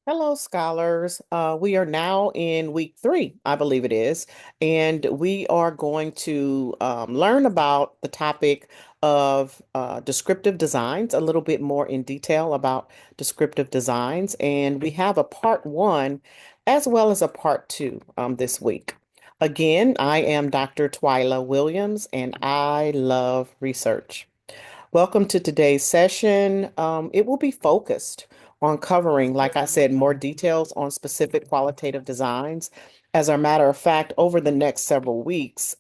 Hello, scholars. We are now in week 3, I believe it is, and we are going to learn about the topic of descriptive designs, a little bit more in detail about descriptive designs. And we have a part 1 as well as a part 2 this week. Again, I am Dr. Twyla Williams, and I love research. Welcome to today's session. It will be focused on covering, like I said, more details on specific qualitative designs. As a matter of fact, over the next several weeks,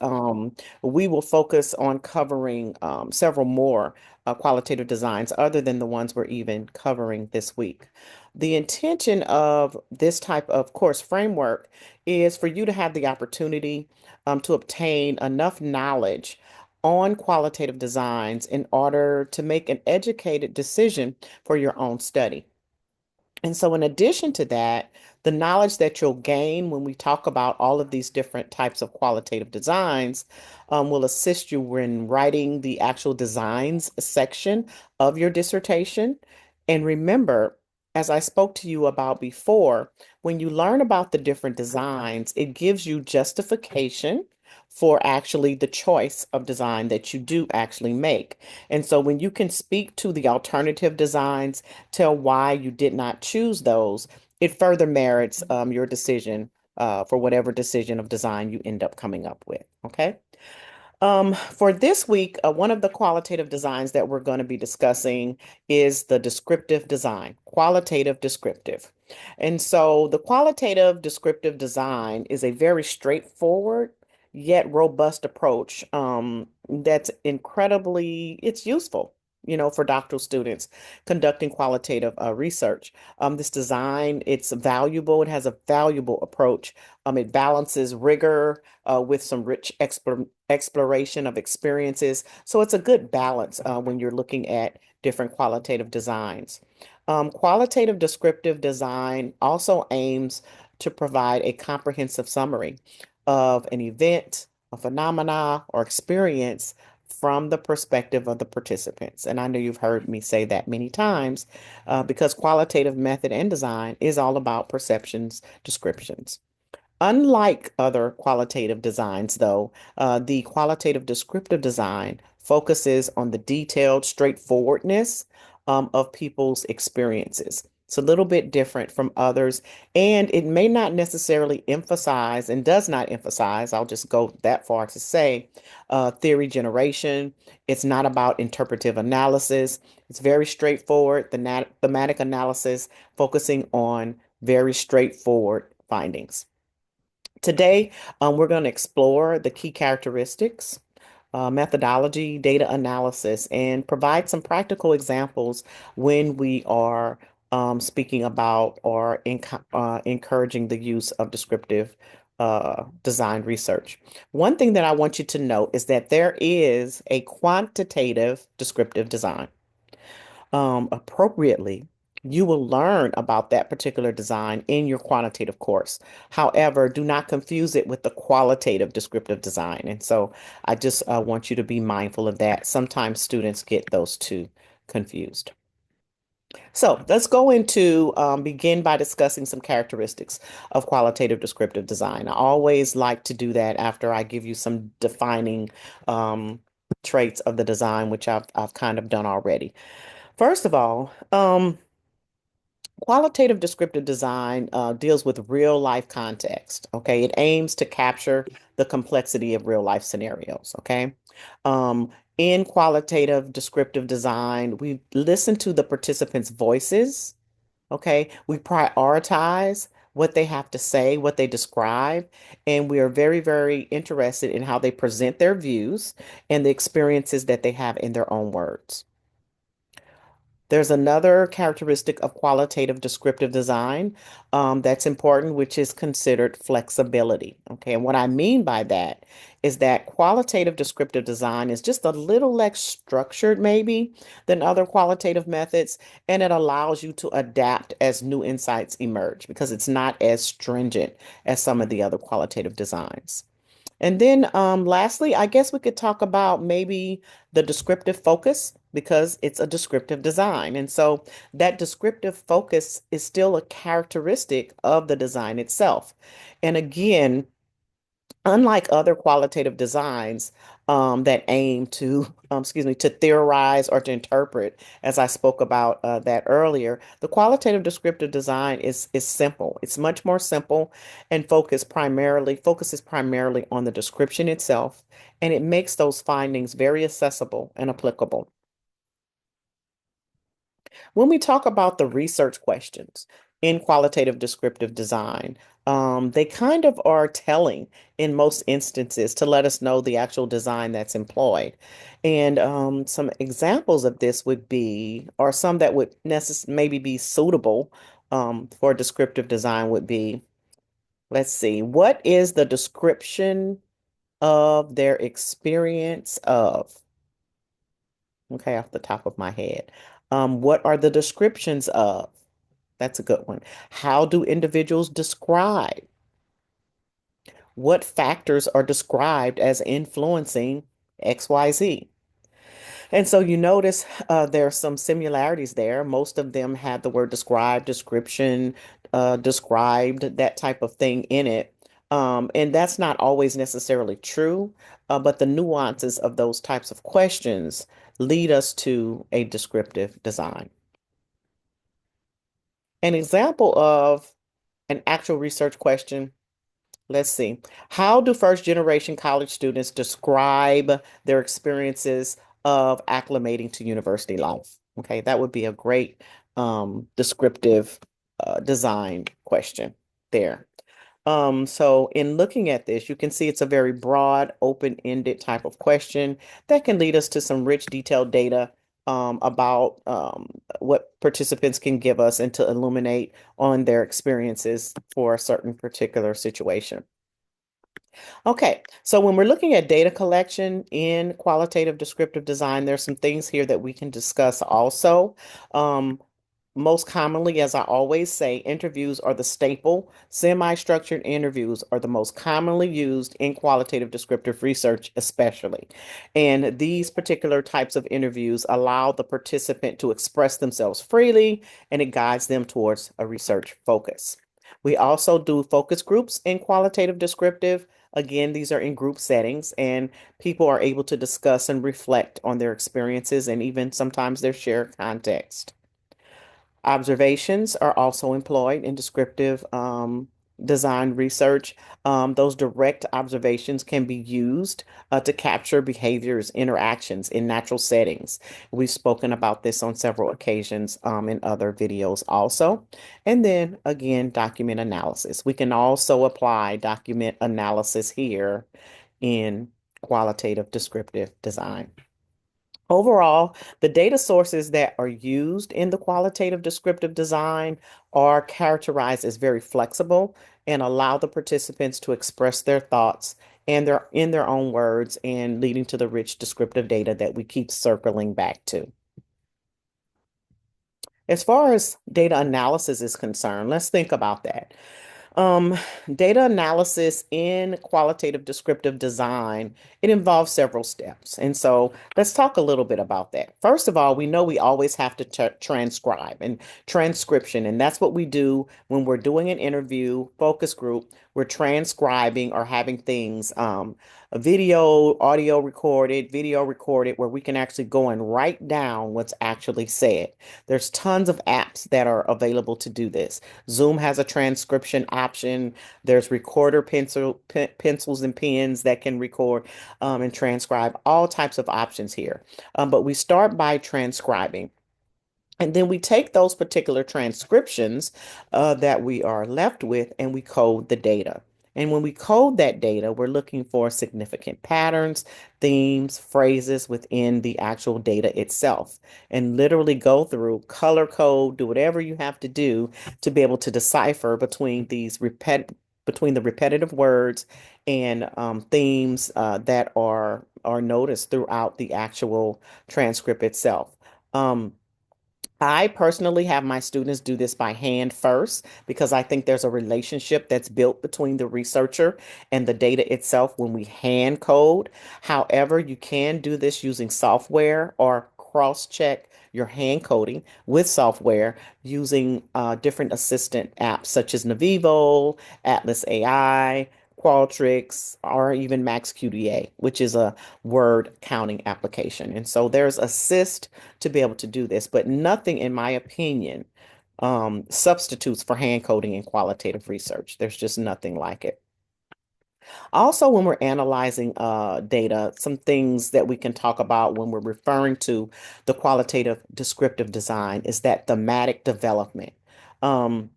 we will focus on covering several more qualitative designs other than the ones we're even covering this week. The intention of this type of course framework is for you to have the opportunity to obtain enough knowledge on qualitative designs in order to make an educated decision for your own study. And so, in addition to that, the knowledge that you'll gain when we talk about all of these different types of qualitative designs will assist you in writing the actual designs section of your dissertation. And remember, as I spoke to you about before, when you learn about the different designs, it gives you justification for actually the choice of design that you do actually make. And so, when you can speak to the alternative designs, tell why you did not choose those, it further merits your decision for whatever decision of design you end up coming up with. Okay. For this week, one of the qualitative designs that we're going to be discussing is the descriptive design, qualitative descriptive. And so the qualitative descriptive design is a very straightforward yet robust approach that's it's useful, for doctoral students conducting qualitative research. This design, it's valuable. It has a valuable approach. It balances rigor with some rich exploration of experiences. So it's a good balance when you're looking at different qualitative designs. Qualitative descriptive design also aims to provide a comprehensive summary of an event, a phenomena, or experience from the perspective of the participants. And I know you've heard me say that many times because qualitative method and design is all about perceptions, descriptions. Unlike other qualitative designs, though, the qualitative descriptive design focuses on the detailed straightforwardness of people's experiences. It's a little bit different from others, and it may not necessarily emphasize and does not emphasize, I'll just go that far to say, theory generation. It's not about interpretive analysis. It's very straightforward, the thematic analysis focusing on very straightforward findings. Today, we're going to explore the key characteristics, methodology, data analysis, and provide some practical examples when we are speaking about or encouraging the use of descriptive design research. One thing that I want you to note is that there is a quantitative descriptive design. Appropriately, you will learn about that particular design in your quantitative course. However, do not confuse it with the qualitative descriptive design. And so I just want you to be mindful of that. Sometimes students get those two confused. So let's go into begin by discussing some characteristics of qualitative descriptive design. I always like to do that after I give you some defining traits of the design, which I've kind of done already. First of all, qualitative descriptive design deals with real life context. Okay. It aims to capture the complexity of real life scenarios. Okay. Um, in qualitative descriptive design, we listen to the participants' voices. Okay. We prioritize what they have to say, what they describe, and we are very, very interested in how they present their views and the experiences that they have in their own words. There's another characteristic of qualitative descriptive design that's important, which is considered flexibility. Okay, and what I mean by that is that qualitative descriptive design is just a little less structured, maybe, than other qualitative methods, and it allows you to adapt as new insights emerge because it's not as stringent as some of the other qualitative designs. And then lastly, I guess we could talk about maybe the descriptive focus because it's a descriptive design. And so that descriptive focus is still a characteristic of the design itself. And again, unlike other qualitative designs that aim to, to theorize or to interpret, as I spoke about that earlier, the qualitative descriptive design is simple. It's much more simple and focuses primarily on the description itself, and it makes those findings very accessible and applicable. When we talk about the research questions in qualitative descriptive design, they kind of are telling in most instances to let us know the actual design that's employed. And some examples of this would be, or some that would maybe be suitable for descriptive design would be, let's see, what is the description of their experience of? Okay, off the top of my head. What are the descriptions of? That's a good one. How do individuals describe? What factors are described as influencing XYZ? And so you notice there are some similarities there. Most of them have the word describe, description, described, that type of thing in it. And that's not always necessarily true, but the nuances of those types of questions lead us to a descriptive design. An example of an actual research question. Let's see. How do first generation college students describe their experiences of acclimating to university life? Okay, that would be a great descriptive design question there. So in looking at this, you can see it's a very broad, open-ended type of question that can lead us to some rich, detailed data about what participants can give us and to illuminate on their experiences for a certain particular situation. Okay, so when we're looking at data collection in qualitative descriptive design, there's some things here that we can discuss also. Um, Most commonly, as I always say, interviews are the staple. Semi-structured interviews are the most commonly used in qualitative descriptive research, especially. And these particular types of interviews allow the participant to express themselves freely, and it guides them towards a research focus. We also do focus groups in qualitative descriptive. Again, these are in group settings, and people are able to discuss and reflect on their experiences and even sometimes their shared context. Observations are also employed in descriptive design research. Those direct observations can be used to capture behaviors, interactions in natural settings. We've spoken about this on several occasions in other videos also. And then again, document analysis. We can also apply document analysis here in qualitative descriptive design. Overall, the data sources that are used in the qualitative descriptive design are characterized as very flexible and allow the participants to express their thoughts and in their own words and leading to the rich descriptive data that we keep circling back to. As far as data analysis is concerned, let's think about that. Um, Data analysis in qualitative descriptive design, it involves several steps. And so let's talk a little bit about that. First of all, we know we always have to transcribe and transcription. And that's what we do when we're doing an interview, focus group. We're transcribing or having things, a video recorded, where we can actually go and write down what's actually said. There's tons of apps that are available to do this. Zoom has a transcription option. There's recorder pencils and pens that can record and transcribe, all types of options here. But we start by transcribing. And then we take those particular transcriptions that we are left with and we code the data. And when we code that data, we're looking for significant patterns, themes, phrases within the actual data itself, and literally go through, color code, do whatever you have to do to be able to decipher between the repetitive words and themes that are noticed throughout the actual transcript itself. I personally have my students do this by hand first because I think there's a relationship that's built between the researcher and the data itself when we hand code. However, you can do this using software or cross-check your hand coding with software using different assistant apps such as Navivo, Atlas AI, Qualtrics, or even MaxQDA, which is a word counting application. And so there's assist to be able to do this, but nothing, in my opinion, substitutes for hand coding in qualitative research. There's just nothing like it. Also, when we're analyzing data, some things that we can talk about when we're referring to the qualitative descriptive design is that thematic development. Um,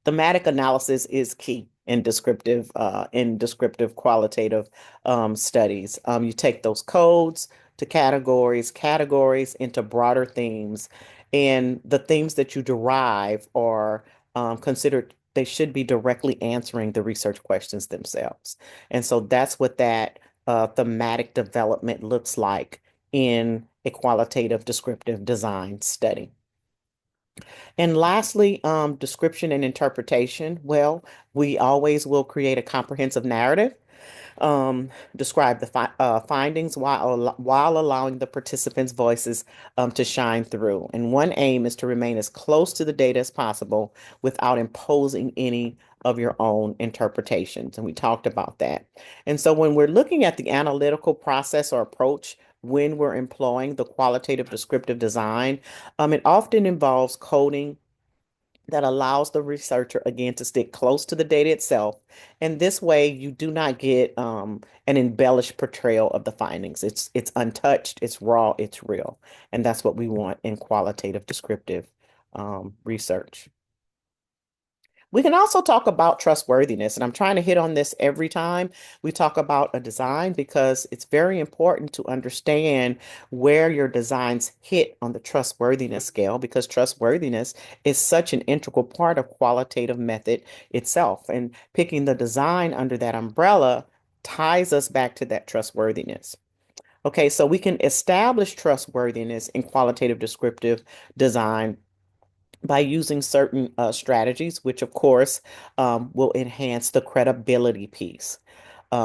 Thematic analysis is key in descriptive qualitative studies. You take those codes to categories, categories into broader themes, and the themes that you derive are considered. They should be directly answering the research questions themselves, and so that's what that thematic development looks like in a qualitative descriptive design study. And lastly, description and interpretation. Well, we always will create a comprehensive narrative, describe the findings while allowing the participants' voices to shine through. And one aim is to remain as close to the data as possible without imposing any of your own interpretations. And we talked about that. And so when we're looking at the analytical process or approach, when we're employing the qualitative descriptive design, it often involves coding that allows the researcher again to stick close to the data itself. And this way you do not get an embellished portrayal of the findings. It's untouched, it's raw, it's real. And that's what we want in qualitative descriptive research. We can also talk about trustworthiness, and I'm trying to hit on this every time we talk about a design because it's very important to understand where your designs hit on the trustworthiness scale because trustworthiness is such an integral part of qualitative method itself. And picking the design under that umbrella ties us back to that trustworthiness. Okay, so we can establish trustworthiness in qualitative descriptive design by using certain strategies, which of course will enhance the credibility piece.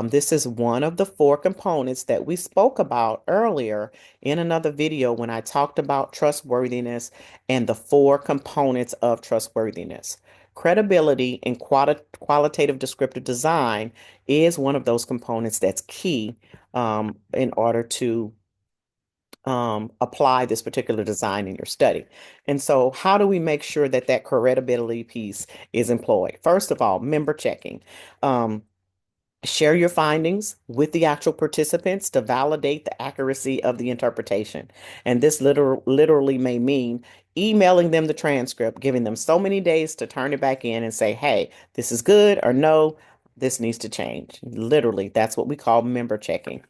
This is one of the four components that we spoke about earlier in another video when I talked about trustworthiness and the four components of trustworthiness. Credibility in qualitative descriptive design is one of those components that's key in order to apply this particular design in your study. And so, how do we make sure that that credibility piece is employed? First of all, member checking. Um, Share your findings with the actual participants to validate the accuracy of the interpretation. And this literally may mean emailing them the transcript, giving them so many days to turn it back in and say, hey, this is good, or no, this needs to change. Literally, that's what we call member checking.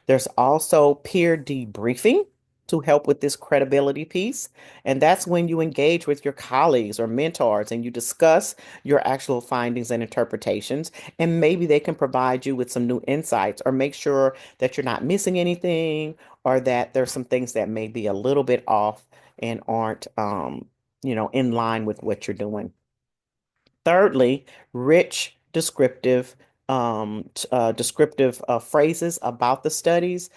There's also peer debriefing to help with this credibility piece. And that's when you engage with your colleagues or mentors and you discuss your actual findings and interpretations. And maybe they can provide you with some new insights or make sure that you're not missing anything or that there's some things that may be a little bit off and aren't, in line with what you're doing. Thirdly, rich descriptive phrases about the studies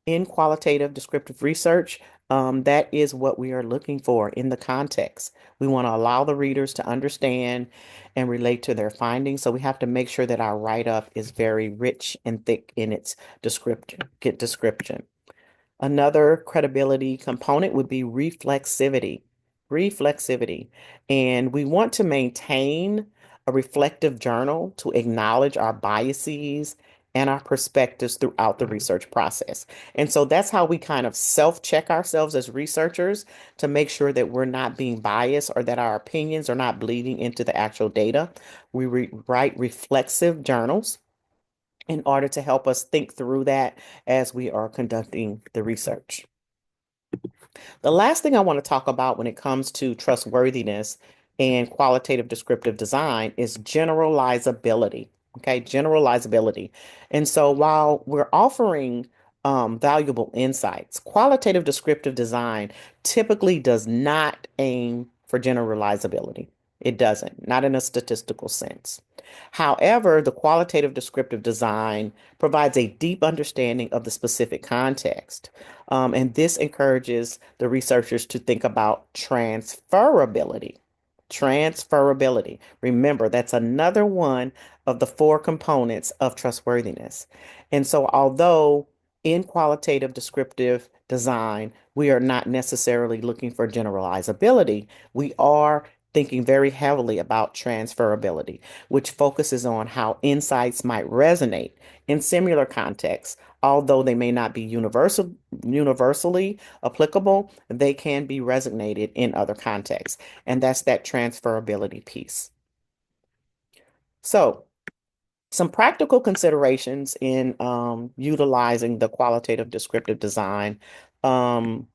in qualitative descriptive research. That is what we are looking for in the context. We want to allow the readers to understand and relate to their findings. So we have to make sure that our write-up is very rich and thick in its description. Another credibility component would be reflexivity. Reflexivity. And we want to maintain a reflective journal to acknowledge our biases and our perspectives throughout the research process. And so that's how we kind of self-check ourselves as researchers to make sure that we're not being biased or that our opinions are not bleeding into the actual data. We write reflexive journals in order to help us think through that as we are conducting the research. The last thing I want to talk about when it comes to trustworthiness and qualitative descriptive design is generalizability. Okay, generalizability. And so while we're offering valuable insights, qualitative descriptive design typically does not aim for generalizability. It doesn't, not in a statistical sense. However, the qualitative descriptive design provides a deep understanding of the specific context. And this encourages the researchers to think about transferability. Transferability. Remember, that's another one of the four components of trustworthiness. And so, although in qualitative descriptive design, we are not necessarily looking for generalizability, we are thinking very heavily about transferability, which focuses on how insights might resonate in similar contexts. Although they may not be universally applicable, they can be resonated in other contexts. And that's that transferability piece. So, some practical considerations in utilizing the qualitative descriptive design. Um,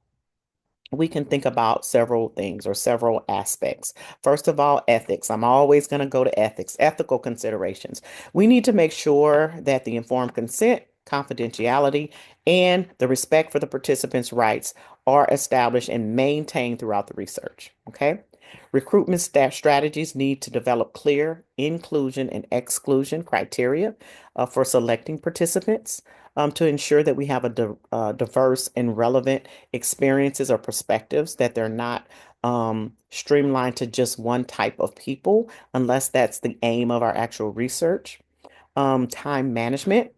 we can think about several things or several aspects. First of all, ethics. I'm always going to go to ethics, ethical considerations. We need to make sure that the informed consent, confidentiality, and the respect for the participants' rights are established and maintained throughout the research. Okay. Recruitment strategies need to develop clear inclusion and exclusion criteria for selecting participants to ensure that we have a diverse and relevant experiences or perspectives, that they're not streamlined to just one type of people, unless that's the aim of our actual research. Time management.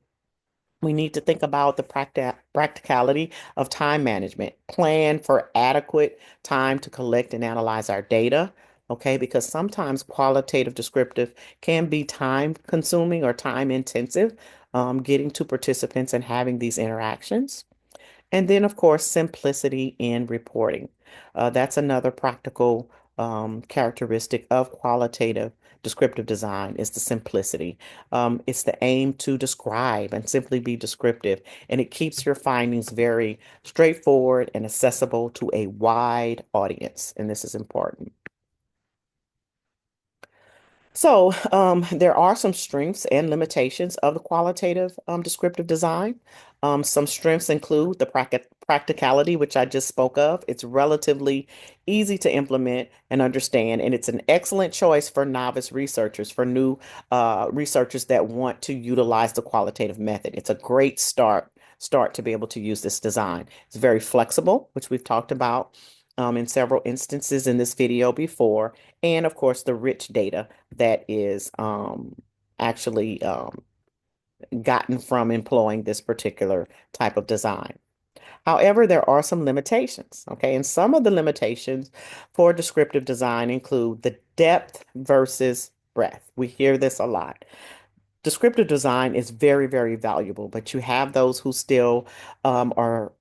We need to think about the practicality of time management, plan for adequate time to collect and analyze our data. Okay, because sometimes qualitative descriptive can be time consuming or time intensive, getting to participants and having these interactions. And then, of course, simplicity in reporting. That's another practical characteristic of qualitative descriptive design is the simplicity. It's the aim to describe and simply be descriptive, and it keeps your findings very straightforward and accessible to a wide audience. And this is important. So, there are some strengths and limitations of the qualitative descriptive design. Some strengths include the practicality, which I just spoke of. It's relatively easy to implement and understand, and it's an excellent choice for novice researchers, for new researchers that want to utilize the qualitative method. It's a great start to be able to use this design. It's very flexible, which we've talked about in several instances in this video before, and of course the rich data that is actually gotten from employing this particular type of design. However, there are some limitations, okay? And some of the limitations for descriptive design include the depth versus breadth. We hear this a lot. Descriptive design is very, very valuable, but you have those who still are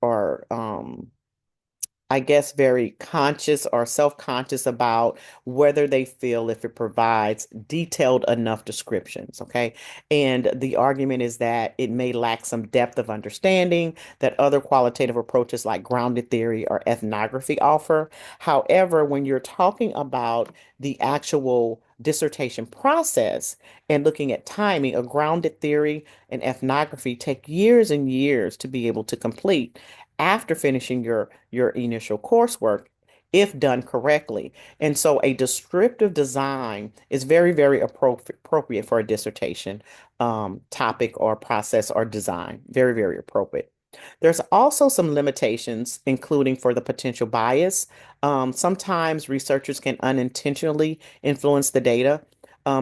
I guess, very conscious or self-conscious about whether they feel if it provides detailed enough descriptions. Okay. And the argument is that it may lack some depth of understanding that other qualitative approaches like grounded theory or ethnography offer. However, when you're talking about the actual dissertation process and looking at timing, a grounded theory and ethnography take years and years to be able to complete after finishing your initial coursework if done correctly. And so a descriptive design is very, very appropriate for a dissertation topic or process or design. Very, very appropriate. There's also some limitations, including for the potential bias. Sometimes researchers can unintentionally influence the data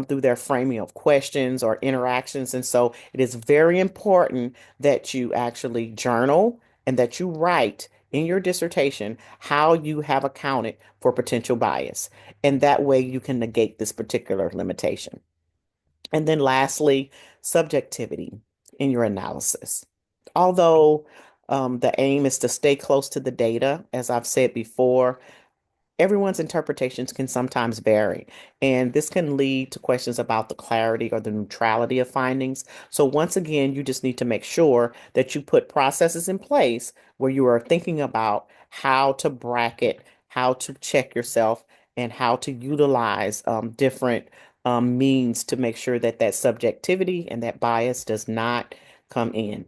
through their framing of questions or interactions. And so it is very important that you actually journal and that you write in your dissertation how you have accounted for potential bias. And that way you can negate this particular limitation. And then lastly, subjectivity in your analysis. Although the aim is to stay close to the data, as I've said before, everyone's interpretations can sometimes vary, and this can lead to questions about the clarity or the neutrality of findings. So once again, you just need to make sure that you put processes in place where you are thinking about how to bracket, how to check yourself, and how to utilize different means to make sure that that subjectivity and that bias does not come in.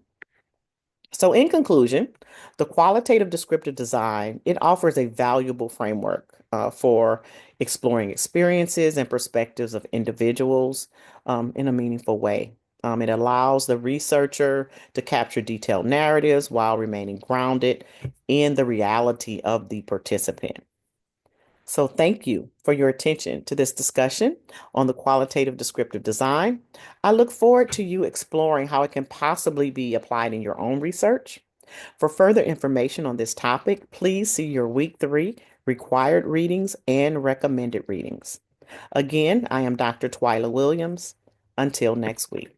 So in conclusion, the qualitative descriptive design, it offers a valuable framework for exploring experiences and perspectives of individuals in a meaningful way. It allows the researcher to capture detailed narratives while remaining grounded in the reality of the participant. So thank you for your attention to this discussion on the qualitative descriptive design. I look forward to you exploring how it can possibly be applied in your own research. For further information on this topic, please see your week 3 required readings and recommended readings. Again, I am Dr. Twyla Williams. Until next week.